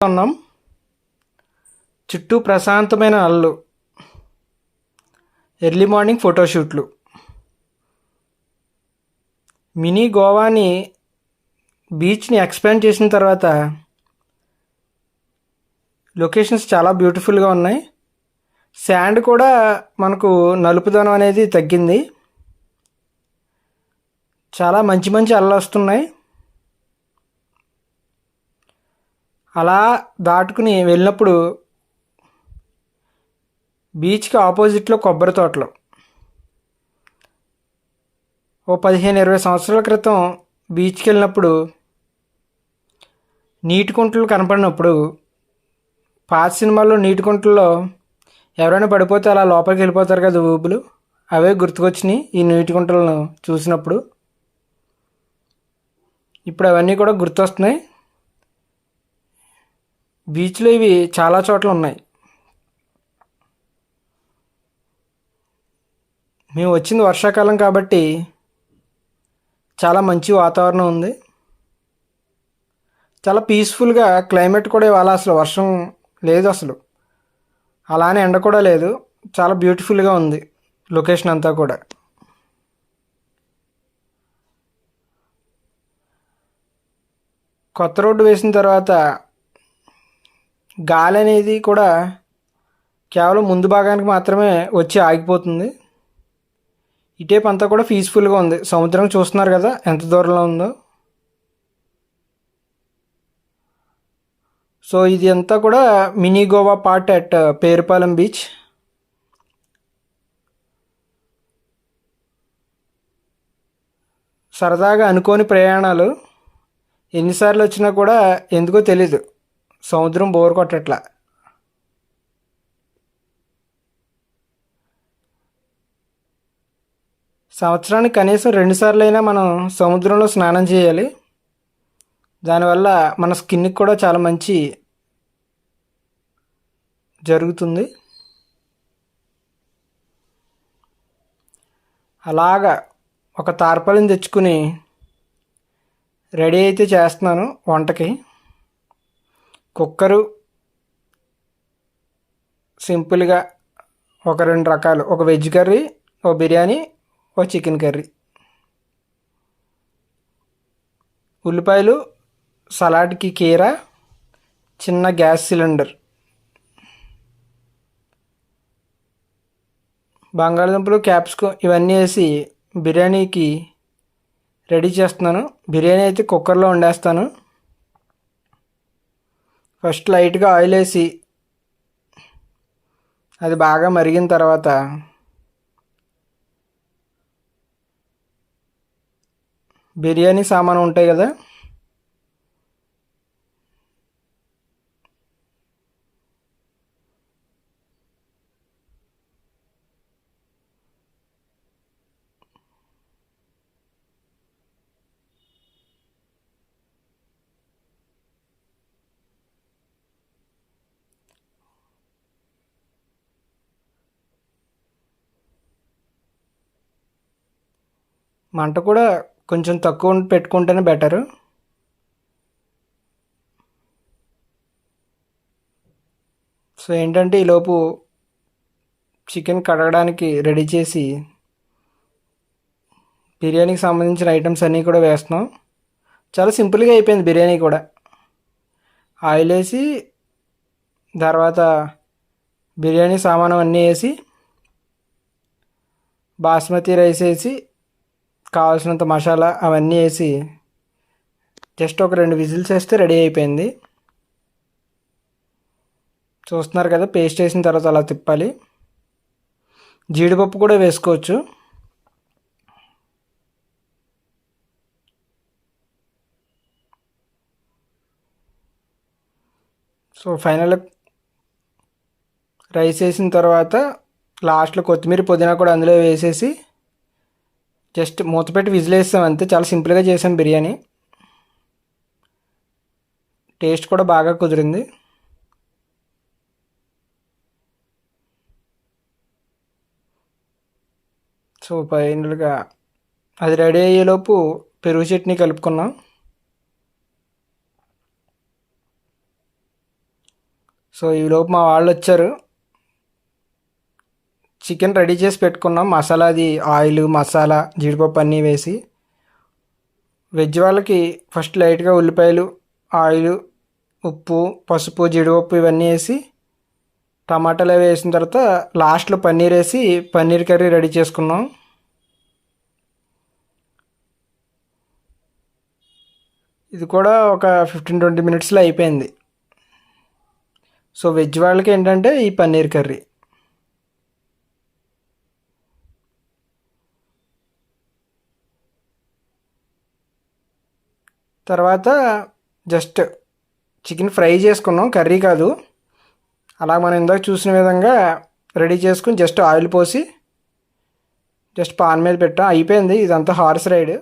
ఉన్నాం. చుట్టూ ప్రశాంతమైన అలలు, ఎర్లీ మార్నింగ్ ఫోటోషూట్లు. మినీ గోవాని బీచ్ని ఎక్స్పాండ్ చేసిన తర్వాత లొకేషన్స్ చాలా బ్యూటిఫుల్గా ఉన్నాయి. శాండ్ కూడా మనకు నలుపుదనం అనేది తగ్గింది. చాలా మంచి మంచి అలలు వస్తున్నాయి. అలా దాటుకుని వెళ్ళినప్పుడు బీచ్కి ఆపోజిట్లో కొబ్బరి తోటలు. ఓ 15-20 సంవత్సరాల క్రితం బీచ్కి వెళ్ళినప్పుడు నీటి కుంటలు కనపడినప్పుడు, పాత సినిమాల్లో నీటి కుంటల్లో ఎవరైనా పడిపోతే అలా లోపలికి వెళ్ళిపోతారు కదా ఊపులు, అవే గుర్తుకొచ్చినాయి ఈ నీటి కుంటలను చూసినప్పుడు. ఇప్పుడు అవన్నీ కూడా గుర్తొస్తున్నాయి. బీచ్లో ఇవి చాలా చోట్ల ఉన్నాయి. మేము వచ్చింది వర్షాకాలం కాబట్టి చాలా మంచి వాతావరణం ఉంది. చాలా పీస్ఫుల్గా క్లైమేట్ కూడా ఇవాళ అసలు వర్షం లేదు, అసలు అలానే ఎండ కూడా లేదు. చాలా బ్యూటిఫుల్గా ఉంది లొకేషన్ అంతా కూడా. కొత్త రోడ్డు వేసిన తర్వాత గాలి అనేది కూడా కేవలం ముందు భాగానికి మాత్రమే వచ్చి ఆగిపోతుంది. ఇటేపు అంతా కూడా పీస్ఫుల్గా ఉంది. సముద్రం చూస్తున్నారు కదా ఎంత దూరంలో ఉందో. సో ఇది అంతా కూడా mini Goa part at Perupalem beach. సరదాగా అనుకోని ప్రయాణాలు ఎన్నిసార్లు వచ్చినా కూడా ఎందుకో తెలీదు, సముద్రం బోర్ కొట్టట్లా. సంవత్సరానికి కనీసం 2 సార్లు అయినా మనం సముద్రంలో స్నానం చేయాలి. దానివల్ల మన స్కిన్కి కూడా చాలా మంచి జరుగుతుంది. అలాగా ఒక తార్పాలిని తెచ్చుకుని రెడీ అయితే చేస్తున్నాను వంటకి. కుక్కరు సింపుల్గా ఒక 2 రకాలు, ఒక వెజ్ కర్రీ, ఒక బిర్యానీ, ఒక చికెన్ కర్రీ, ఉల్లిపాయలు, సలాడ్కి కీరా, చిన్న గ్యాస్ సిలిండర్, బంగాళదుంపలు, క్యాప్సికం ఇవన్నీ వేసి బిర్యానీకి రెడీ చేస్తున్నాను. బిర్యానీ అయితే కుక్కర్లో వండేస్తాను. ఫస్ట్ లైట్గా ఆయిల్ వేసి అది బాగా మరిగిన తర్వాత బిర్యానీ సామాను ఉంటాయి కదా, మంట కూడా కొంచెం తక్కువ పెట్టుకుంటేనే బెటరు. సో ఏంటంటే ఈలోపు చికెన్ కడగడానికి రెడీ చేసి బిర్యానీకి సంబంధించిన ఐటమ్స్ అన్నీ కూడా వేస్తున్నాం. చాలా సింపుల్గా అయిపోయింది బిర్యానీ కూడా. ఆయిల్ వేసి తర్వాత బిర్యానీ సామాను అన్నీ వేసి బాస్మతి రైస్ వేసి కావాల్సినంత మసాలా అవన్నీ వేసి జస్ట్ ఒక 2 విజిల్స్ వేస్తే రెడీ అయిపోయింది. చూస్తున్నారు కదా, పేస్ట్ వేసిన తర్వాత అలా తిప్పాలి. జీడిపప్పు కూడా వేసుకోవచ్చు. సో ఫైనల్ రైస్ వేసిన తర్వాత లాస్ట్లో కొత్తిమీర, పుదీనా కూడా అందులో వేసేసి జస్ట్ మూత పెట్టి విజిల్ వేస్తాం అంతే. చాలా సింపుల్గా చేసాం బిర్యానీ. టేస్ట్ కూడా బాగా కుదిరింది. సో ఫైనల్గా అది రెడీ అయ్యేలోపు పెరుగు చట్నీ కలుపుకున్నాం. సో ఈలోపు మా వాళ్ళు వచ్చారు. చికెన్ రెడీ చేసి పెట్టుకున్నాం. మసాలాది ఆయిల్, మసాలా, జీడిపప్పు అన్నీ వేసి. వెజ్ వాళ్ళకి ఫస్ట్ లైట్గా ఉల్లిపాయలు, ఆయిల్, ఉప్పు, పసుపు, జీడిపప్పు ఇవన్నీ వేసి టమాటాలు అవి వేసిన తర్వాత లాస్ట్లో పన్నీర్ వేసి పన్నీర్ కర్రీ రెడీ చేసుకున్నాం. ఇది కూడా ఒక 15-20 మినిట్స్లో అయిపోయింది. సో వెజ్ వాళ్ళకి ఏంటంటే ఈ పన్నీర్ కర్రీ. తర్వాత జస్ట్ చికెన్ ఫ్రై చేసుకున్నాం, కర్రీ కాదు. అలా మనం ఇందాక చూసిన విధంగా రెడీ చేసుకుని జస్ట్ ఆయిల్ పోసి జస్ట్ పాన్ మీద పెట్టాం. అయిపోయింది. ఇదంతా హార్స్ రైడ్.